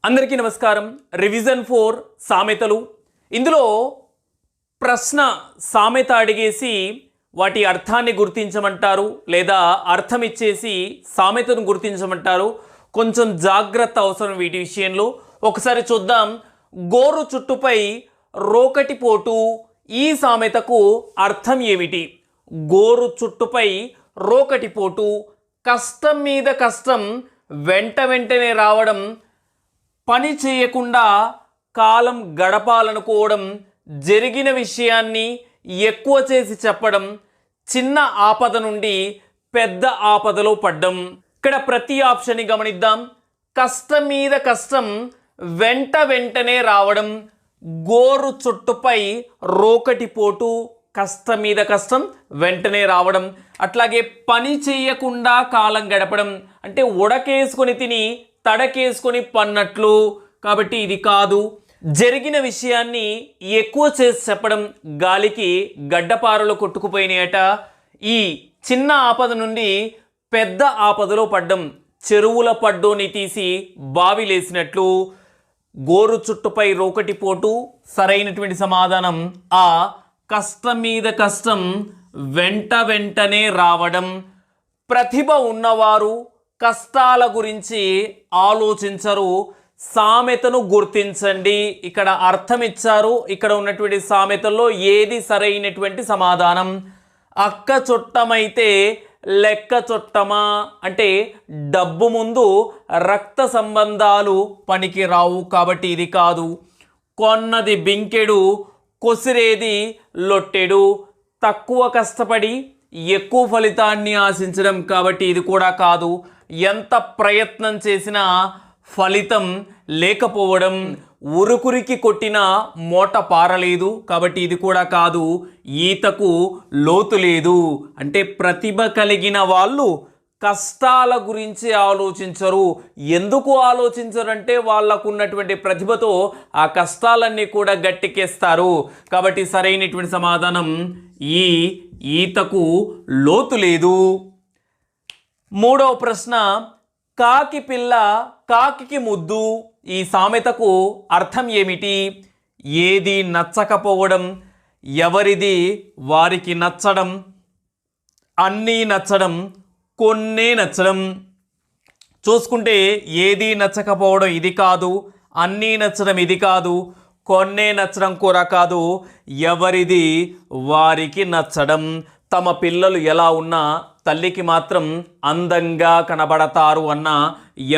అందరికీ నమస్కారం. రివిజన్ 4 సామెతలు. ఇందులో ప్రశ్న సామెత అడిగేసి వాటి అర్థాన్ని గుర్తించమంటారు, లేదా అర్థం ఇచ్చేసి సామెతను గుర్తించమంటారు. కొంచెం జాగ్రత్త అవసరం వీటి విషయంలో. ఒకసారి చూద్దాం. గోరు చుట్టుపై రోకటి పోటు. ఈ సామెతకు అర్థం ఏమిటి? గోరు చుట్టుపై రోకటి పోటు. కష్టం మీద కష్టం వెంటనే రావడం, పని చేయకుండా కాలం గడపాలనుకోవడం, జరిగిన విషయాన్ని ఎక్కువ చేసి చెప్పడం, చిన్న ఆపద నుండి పెద్ద ఆపదలో పడ్డం. ఇక్కడ ప్రతి ఆప్షన్ని గమనిద్దాం. కష్టం మీద కష్టం వెంటనే రావడం, గోరు చుట్టుపై రోకటి పోటు, కష్టం మీద కష్టం వెంటనే రావడం. అట్లాగే పని చేయకుండా కాలం గడపడం అంటే ఉడకేసుకొని తిని తడకేసుకొని పన్నట్లు, కాబట్టి ఇది కాదు. జరిగిన విషయాన్ని ఎక్కువ చేసి చెప్పడం, గాలికి గడ్డపారలు కొట్టుకుపోయినాయట. ఈ చిన్న ఆపద నుండి పెద్ద ఆపదలో పడ్డం, చెరువుల పడ్డోని తీసి బావిలేసినట్లు. గోరు చుట్టుపై రోకటి పోటు. సరైనటువంటి సమాధానం ఆ. కష్టం మీద కష్టం వెంటనే రావడం. ప్రతిభ ఉన్నవారు కష్టాల గురించి ఆలోచించరు. సామెతను గుర్తించండి. ఇక్కడ అర్థం ఇచ్చారు. ఇక్కడ ఉన్నటువంటి సామెతల్లో ఏది సరైనటువంటి సమాధానం? అక్క చుట్టమైతే లెక్క చుట్టమా అంటే డబ్బు ముందు రక్త సంబంధాలు పనికి రావు, కాబట్టి ఇది కాదు. కొన్నది బింకెడు, కొసిరేది లొట్టెడు. తక్కువ కష్టపడి ఎక్కువ ఫలితాన్ని ఆశించడం, కాబట్టి ఇది కూడా కాదు. ఎంత ప్రయత్నం చేసినా ఫలితం లేకపోవడం. ఉరుకురికి కొట్టిన మోట పారలేదు, కాబట్టి ఇది కూడా కాదు. ఈతకు లోతు లేదు అంటే ప్రతిభ కలిగిన వాళ్ళు కష్టాల గురించి ఆలోచించరు. ఎందుకు ఆలోచించరు అంటే వాళ్ళకు ఉన్నటువంటి ప్రతిభతో ఆ కష్టాలన్నీ కూడా గట్టెక్కేస్తారు. కాబట్టి సరైనటువంటి సమాధానం ఈ. ఈతకు లోతు లేదు. మూడవ ప్రశ్న. కాకి పిల్ల కాకికి ముద్దు. ఈ సామెతకు అర్థం ఏమిటి? ఏది నచ్చకపోవడం, ఎవరిది వారికి నచ్చడం, అన్నీ నచ్చడం, కొన్నే నచ్చడం. చూసుకుంటే ఏది నచ్చకపోవడం ఇది కాదు, అన్నీ నచ్చడం ఇది కాదు, కొన్నే నచ్చడం కూడా కాదు, ఎవరిది వారికి నచ్చడం. తమ పిల్లలు ఎలా ఉన్నా తల్లికి మాత్రం అందంగా కనబడతారు అన్నా,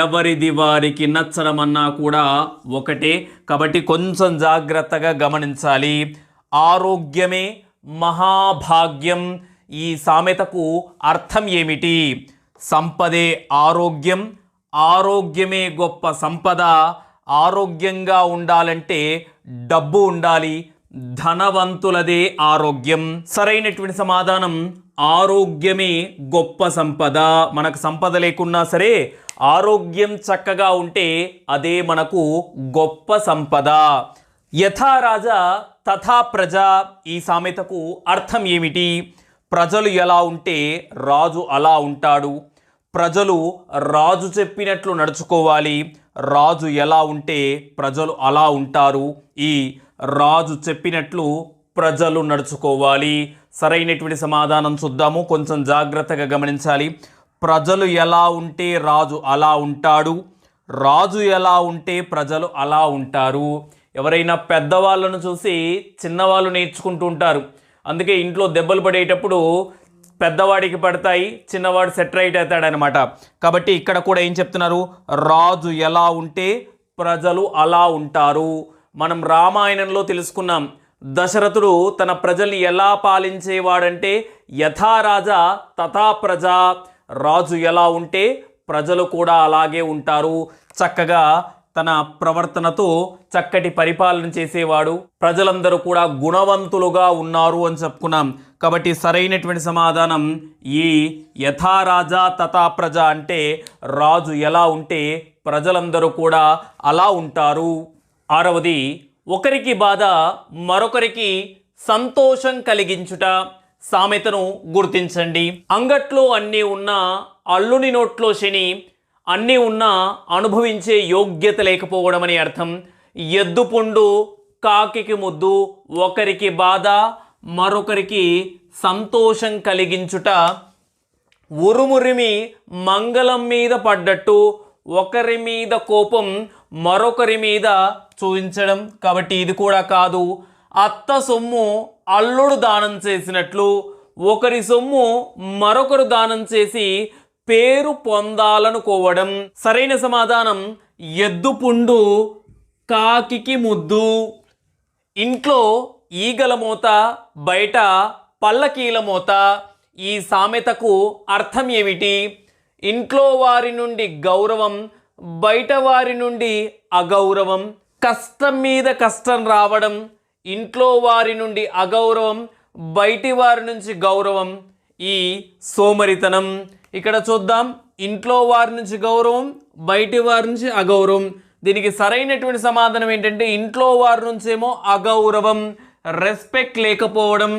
ఎవరిది వారికి నచ్చడం అన్నా కూడా ఒకటే. కాబట్టి కొంచెం జాగ్రత్తగా గమనించాలి. ఆరోగ్యమే మహాభాగ్యం. ఈ సామెతకు అర్థం ఏమిటి? సంపదే ఆరోగ్యం, ఆరోగ్యమే గొప్ప సంపద. ఆరోగ్యంగా ఉండాలంటే డబ్బు ఉండాలి, ధనవంతులదే ఆరోగ్యం. సరైనటువంటి సమాధానం ఆరోగ్యమే గొప్ప సంపద. మనకు సంపద లేకున్నా సరే ఆరోగ్యం చక్కగా ఉంటే అదే మనకు గొప్ప సంపద. యథా రాజా తథా ప్రజ. ఈ సామెతకు అర్థం ఏమిటి? ప్రజలు ఎలా ఉంటే రాజు అలా ఉంటాడు. ప్రజలు రాజు చెప్పినట్లు నడుచుకోవాలి. రాజు ఎలా ఉంటే ప్రజలు అలా ఉంటారు. ఈ రాజు చెప్పినట్లు ప్రజలు నడుచుకోవాలి. సరైనటువంటి సమాధానం చూద్దాము. కొంచెం జాగ్రత్తగా గమనించాలి. ప్రజలు ఎలా ఉంటే రాజు అలా ఉంటాడు, రాజు ఎలా ఉంటే ప్రజలు అలా ఉంటారు. ఎవరైనా పెద్దవాళ్ళను చూసి చిన్నవాళ్ళు నేర్చుకుంటూ ఉంటారు. అందుకే ఇంట్లో దెబ్బలు పడేటప్పుడు పెద్దవాడికి పడతాయి, చిన్నవాడు సెట్ రైట్ అవుతాడనమాట. కాబట్టి ఇక్కడ కూడా ఏం చెప్తున్నారు? రాజు ఎలా ఉంటే ప్రజలు అలా ఉంటారు. మనం రామాయణంలో తెలుసుకున్నాం. దశరథుడు తన ప్రజల్ని ఎలా పాలించేవాడంటే యథా రాజా తథా ప్రజ. రాజు ఎలా ఉంటే ప్రజలు కూడా అలాగే ఉంటారు. చక్కగా తన ప్రవర్తనతో చక్కటి పరిపాలన చేసేవాడు. ప్రజలందరూ కూడా గుణవంతులుగా ఉన్నారు అని చెప్పుకున్నాం. కాబట్టి సరైనటువంటి సమాధానం ఈ. యథా రాజా తథా ప్రజ అంటే రాజు ఎలా ఉంటే ప్రజలందరూ కూడా అలా ఉంటారు. ఆరవది. ఒకరికి బాధ మరొకరికి సంతోషం కలిగించుట. సామెతను గుర్తించండి. అంగట్లో అన్నీ ఉన్న అల్లుని నోట్లో శని, అన్నీ ఉన్నా అనుభవించే యోగ్యత లేకపోవడం అని అర్థం. ఎద్దుపుండు కాకికి ముద్దు, ఒకరికి బాధ మరొకరికి సంతోషం కలిగించుట. ఉరుమురిమి మంగళం మీద పడ్డట్టు ఒకరి మీద కోపం మరొకరి మీద చూపించడం, కాబట్టి ఇది కూడా కాదు. అత్త సొమ్ము అల్లుడు దానం చేసినట్లు ఒకరి సొమ్ము మరొకరు దానం చేసి పేరు పొందాలనుకోవడం. సరైన సమాధానం ఎద్దుపుండు కాకికి ముద్దు. ఇంట్లో ఈగల మోత, బయట పల్లకీల మోత. ఈ సామెతకు అర్థం ఏమిటి? ఇంట్లో వారి నుండి గౌరవం, బయట వారి నుండి అగౌరవం. కష్టం మీద కష్టం రావడం, ఇంట్లో వారి నుండి అగౌరవం, బయటి వారి నుంచి గౌరవం. ఈ సోమరితనం. ఇక్కడ చూద్దాం, ఇంట్లో వారి నుంచి గౌరవం, బయటి వారి నుంచి అగౌరవం. దీనికి సరైనటువంటి సమాధానం ఏంటంటే ఇంట్లో వారి నుంచేమో అగౌరవం, రెస్పెక్ట్ లేకపోవడం,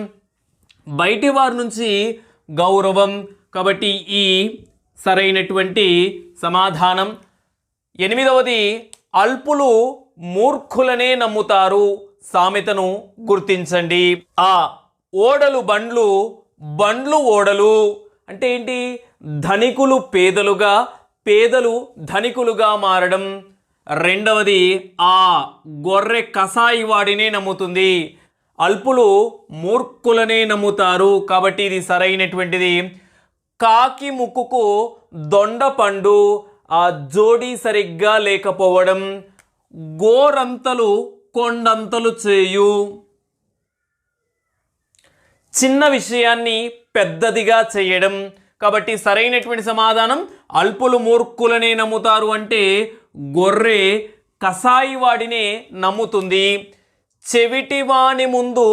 బయటి వారి నుంచి గౌరవం. కాబట్టి ఈ సరైనటువంటి సమాధానం. 8వది, అల్పులు మూర్ఖులనే నమ్ముతారు. సామెతను గుర్తించండి. ఆ ఓడలు బండ్లు, బండ్లు ఓడలు అంటే ఏంటి? ధనికులు పేదలుగా, పేదలు ధనికులుగా మారడం. 2వది, ఆ గొర్రె కసాయి వాడినే నమ్ముతుంది. అల్పులు మూర్ఖులనే నమ్ముతారు, కాబట్టి ఇది సరైనటువంటిది. కాకి ముక్కుకు దొండపండు, ఆ జోడీ సరిగ్గా లేకపోవడం. గోరంతలు కొండంతలు చేయు. చిన్న విషయాన్ని పెద్దదిగా చేయడం. కాబట్టి సరైనటువంటి సమాధానం అల్పులు మూర్ఖులనే నమ్ముతారు అంటే గొర్రె కసాయి వాడినే నమ్ముతుంది. చెవిటివాని ముందు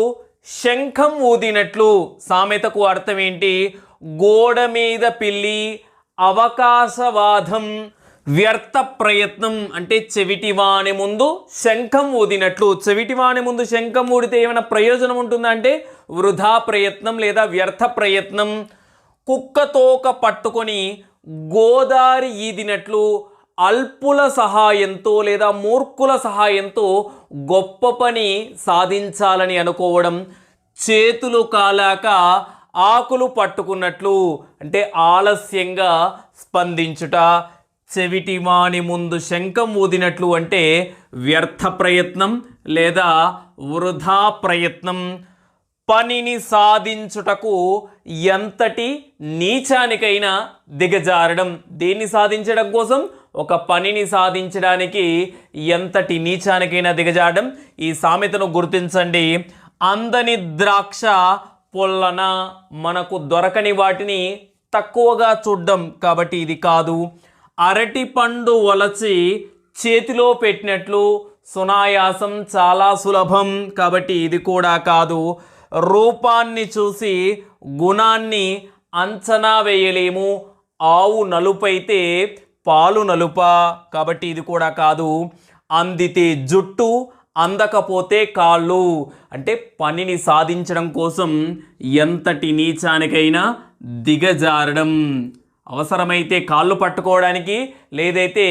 శంఖం ఊదినట్లు. సామెతకు అర్థం ఏంటి? గోడ మీద పిల్లి, అవకాశవాదం, వ్యర్థ ప్రయత్నం. అంటే చెవిటివాని ముందు శంఖం ఊదినట్లు. చెవిటివాని ముందు శంఖం ఊడితే ఏమైనా ప్రయోజనం ఉంటుందా అంటే వృధా ప్రయత్నం లేదా వ్యర్థ ప్రయత్నం. కుక్కతోక పట్టుకొని గోదారి ఈదినట్లు. అల్పుల సహాయంతో లేదా మూర్ఖుల సహాయంతో గొప్ప పని సాధించాలని అనుకోవడం. చేతులు కాలాక ఆకులు పట్టుకున్నట్లు అంటే ఆలస్యంగా స్పందించుట. చెవిటివాని ముందు శంఖం ఊదినట్లు అంటే వ్యర్థ ప్రయత్నం లేదా వృధా ప్రయత్నం. పనిని సాధించుటకు ఎంతటి నీచానికైనా దిగజారడం. దేన్ని సాధించడం కోసం? ఒక పనిని సాధించడానికి ఎంతటి నీచానికైనా దిగజారడం. ఈ సామెతను గుర్తించండి. అందని ద్రాక్ష పొల్లన. మనకు దొరకని వాటిని తక్కువగా చూడడం, కాబట్టి ఇది కాదు. అరటి పండు ఒలచి చేతిలో పెట్టినట్లు. సునాయాసం, చాలా సులభం, కాబట్టి ఇది కూడా కాదు. రూపాన్ని చూసి గుణాన్ని అంచనా వేయలేము. ఆవు నలుపైతే పాలు నలుప, కాబట్టి ఇది కూడా కాదు. అందితే జుట్టు, అందకపోతే కాళ్ళు. అంటే పనిని సాధించడం కోసం ఎంతటి నీచానికైనా దిగజారడం. అవసరమైతే కాళ్ళు పట్టుకోవడానికి, లేదైతే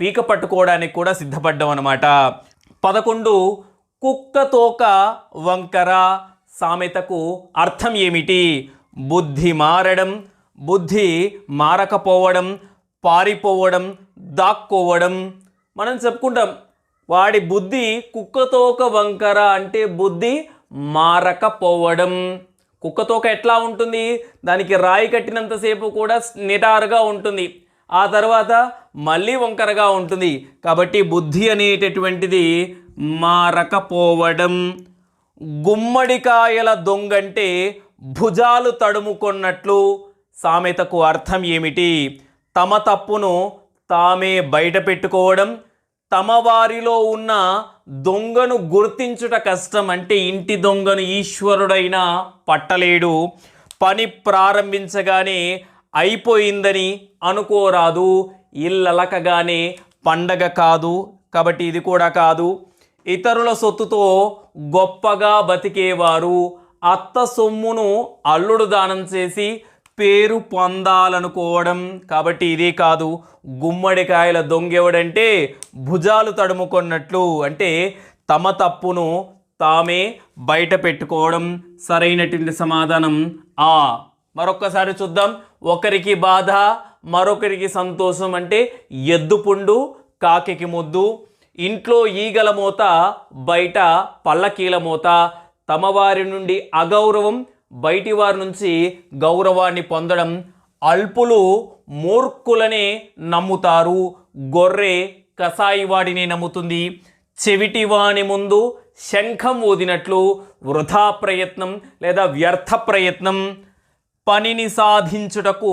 పీక పట్టుకోవడానికి కూడా సిద్ధపడ్డం అన్నమాట. 11 కుక్కతోక వంకర. సామెతకు అర్థం ఏమిటి? బుద్ధి మారడం, బుద్ధి మారకపోవడం, పారిపోవడం, దాక్కోవడం. మనం చెప్పుకుంటాం వాడి బుద్ధి కుక్కతోక వంకర అంటే బుద్ధి మారకపోవడం. కుక్కతోక ఎట్లా ఉంటుంది? దానికి రాయి కట్టినంతసేపు కూడా నిటారుగా ఉంటుంది, ఆ తర్వాత మళ్ళీ వంకరగా ఉంటుంది. కాబట్టి బుద్ధి అనేటటువంటిది మారకపోవడం. గుమ్మడికాయల దొంగంటే భుజాలు తడుముకొన్నట్లు. సామెతకు అర్థం ఏమిటి? తమ తప్పును తామే బయట పెట్టుకోవడం, తమ వారిలో ఉన్న దొంగను గుర్తించుట కష్టం. అంటే ఇంటి దొంగను ఈశ్వరుడైనా పట్టలేడు. పని ప్రారంభించగానే అయిపోయిందని అనుకోరాదు. ఇల్లలకగానే పండగ కాదు, కాబట్టి ఇది కూడా కాదు. ఇతరుల సొత్తుతో గొప్పగా బతికేవారు. అత్త సొమ్మును అల్లుడు దానం చేసి పేరు పొందాలనుకోవడం. కాబట్టి ఇదే కాదు. గుమ్మడికాయల దొంగెవడంటే భుజాలు తడుముకున్నట్లు, అంటే తమ తప్పును తామే బయట పెట్టుకోవడం. సరైనటువంటి సమాధానం ఆ. మరొక్కసారి చూద్దాం. ఒకరికి బాధ మరొకరికి సంతోషం అంటే ఎద్దుపుండు కాకికి ముద్దు. ఇంట్లో ఈగల మోత బయట పల్లకీల మోత. తమ వారి నుండి అగౌరవం బయటి వారి నుంచి గౌరవాన్ని పొందడం. అల్పులు మూర్ఖులనే నమ్ముతారు, గొర్రె కసాయివాడిని నమ్ముతుంది. చెవిటివాని ముందు శంఖం ఊదినట్లు వృధా ప్రయత్నం లేదా వ్యర్థ ప్రయత్నం. పనిని సాధించుటకు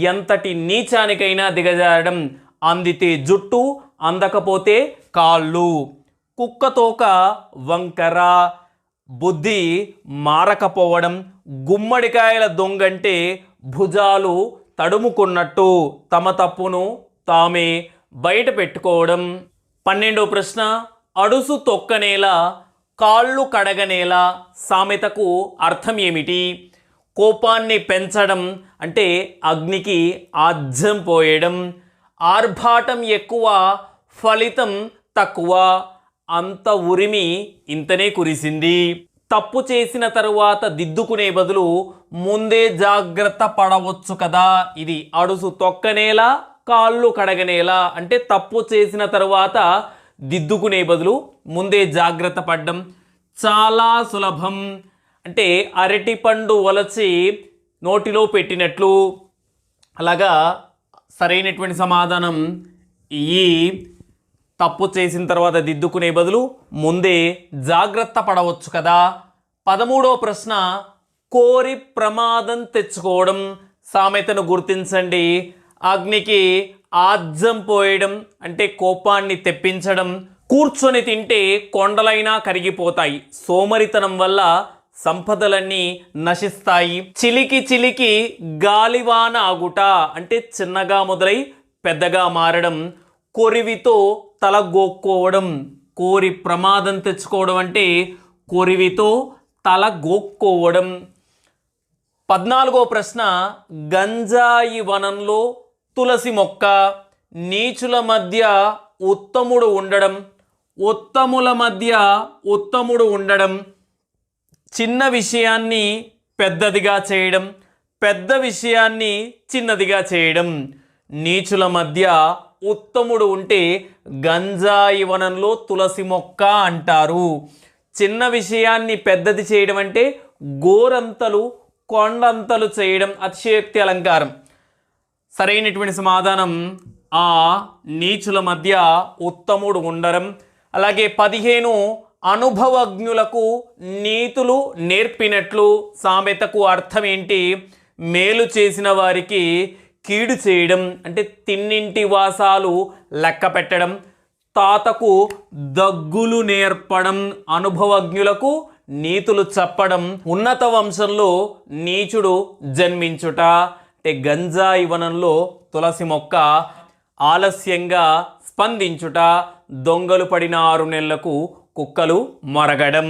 ఎంతటి నీచానికైనా దిగజారడం. అందితే జుట్టు, అందకపోతే కాళ్ళు. కుక్కతోక వంకర, బుద్ధి మారకపోవడం. గుమ్మడికాయల దొంగంటే భుజాలు తడుముకున్నట్టు, తమ తప్పును తామే బయట పెట్టుకోవడం. 12వ ప్రశ్న, అడుసు తొక్కనేలా కాళ్ళు కడగనేలా సామెతకు అర్థం ఏమిటి? కోపాన్ని పెంచడం అంటే అగ్నికి ఆజ్యం పోయడం. ఆర్భాటం ఎక్కువ, ఫలితం తక్కువ. అంత ఉరిమి ఇంతనే కురిసింది. తప్పు చేసిన తరువాత దిద్దుకునే బదులు ముందే జాగ్రత్త పడవచ్చు కదా. ఇది అడుసు తొక్కనేలా కాళ్ళు కడగనేలా అంటే తప్పు చేసిన తరువాత దిద్దుకునే బదులు ముందే జాగ్రత్త పడ్డం. చాలా సులభం అంటే అరటిపండు వలచి నోటిలో పెట్టినట్లు. అలాగా సరైనటువంటి సమాధానం ఈ. తప్పు చేసిన తర్వాత దిద్దుకునే బదులు ముందే జాగ్రత్త పడవచ్చు కదా. 13వ ప్రశ్న, కోరి ప్రమాదం తెచ్చుకోవడం సామెతను గుర్తించండి. అగ్నికి ఆజ్యం పోయడం అంటే కోపాన్ని తెప్పించడం. కూర్చొని తింటే కొండలైనా కరిగిపోతాయి, సోమరితనం వల్ల సంపదలన్నీ నశిస్తాయి. చిలికి చిలికి గాలివాన ఆగుట అంటే చిన్నగా మొదలై పెద్దగా మారడం. కొరివితో తల గోక్కోవడం. కోరి ప్రమాదం తెచ్చుకోవడం అంటే కొరివితో తల గోక్కోవడం. 14వ ప్రశ్న, గంజాయి వనంలో తులసి మొక్క. నీచుల మధ్య ఉత్తముడు ఉండడం, ఉత్తముల మధ్య ఉత్తముడు ఉండడం. చిన్న విషయాన్ని పెద్దదిగా చేయడం, పెద్ద విషయాన్ని చిన్నదిగా చేయడం. నీచుల మధ్య ఉత్తముడు ఉంటే గంజాయి వనంలో తులసి మొక్క అంటారు. చిన్న విషయాన్ని పెద్దది చేయడం అంటే గోరంతలు కొండంతలు చేయడం. అతిశయోక్తి అలంకారం. సరైనటువంటి సమాధానం ఆ. నీచుల మధ్య ఉత్తముడు ఉండడం. అలాగే 15, అనుభవజ్ఞులకు నీతులు నేర్పినట్లు సామెతకు అర్థం ఏంటి? మేలు చేసిన వారికి కీడు చేయడం అంటే తిన్నింటి వాసాలు లెక్క పెట్టడం. తాతకు దగ్గులు నేర్పడం, అనుభవజ్ఞులకు నీతులు చెప్పడం. ఉన్నత వంశంలో నీచుడు జన్మించుట అంటే గంజాయి వనంలో తులసి మొక్క. ఆలస్యంగా స్పందించుట, దొంగలు పడిన 6 నెలలకు కుక్కలు మొరగడం.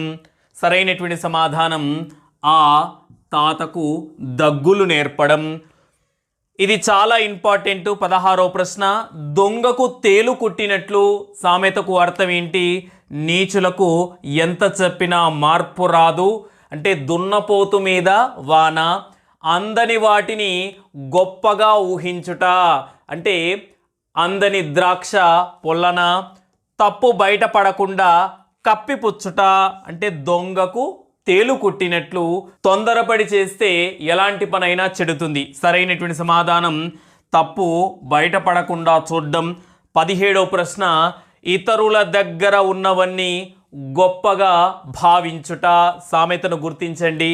సరైనటువంటి సమాధానం ఆ. తాతకు దగ్గులు నేర్పడం. ఇది చాలా ఇంపార్టెంట్. 16వ ప్రశ్న, దొంగకు తేలు కుట్టినట్లు సామెతకు అర్థం ఏంటి? నీచులకు ఎంత చెప్పినా మార్పు రాదు అంటే దున్నపోతు మీద వాన. అందని వాటిని గొప్పగా ఊహించుట అంటే అందని ద్రాక్ష పొల్లన. తప్పు బయటపడకుండా కప్పిపుచ్చుట అంటే దొంగకు తేలు కుట్టినట్లు. తొందరపడి చేస్తే ఎలాంటి పనైనా చెడుతుంది. సరైనటువంటి సమాధానం తప్పు బయటపడకుండా చూడడం. 17వ ప్రశ్న, ఇతరుల దగ్గర ఉన్నవన్నీ గొప్పగా భావించుట సామెతను గుర్తించండి.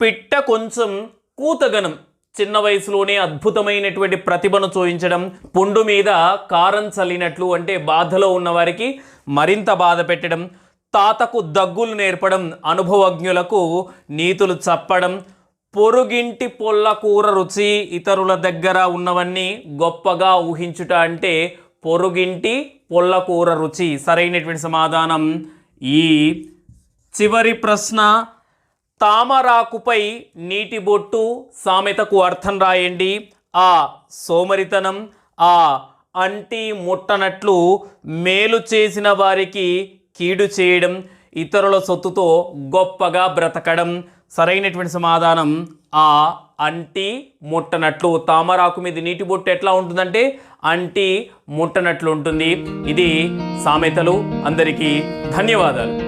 పిట్ట కొంచెం కూతగనం, చిన్న వయసులోనే అద్భుతమైనటువంటి ప్రతిభను చూపించడం. పుండు మీద కారం చల్లినట్లు అంటే బాధలో ఉన్నవారికి మరింత బాధ పెట్టడం. తాతకు దగ్గులు నేర్పడం, అనుభవజ్ఞులకు నీతులు చెప్పడం. పొరుగింటి పొల్ల కూర రుచి, ఇతరుల దగ్గర ఉన్నవన్నీ గొప్పగా ఊహించుట అంటే పొరుగింటి పొల్ల కూర రుచి. సరైనటువంటి సమాధానం ఈ. చివరి ప్రశ్న, తామరాకుపై నీటి బొట్టు సామెతకు అర్థం రాయండి. ఆ సోమరితనం, ఆ అంటి ముట్టనట్లు, మేలు చేసిన వారికి కీడు చేయడం, ఇతరుల సొత్తుతో గొప్పగా బ్రతకడం. సరైనటువంటి సమాధానం ఆ అంటి ముట్టనట్లు. తామరాకు మీద నీటి బొట్టు ఎట్లా ఉంటుందంటే అంటి ముట్టనట్లు ఉంటుంది. ఇది సామెతలు. అందరికీ ధన్యవాదాలు.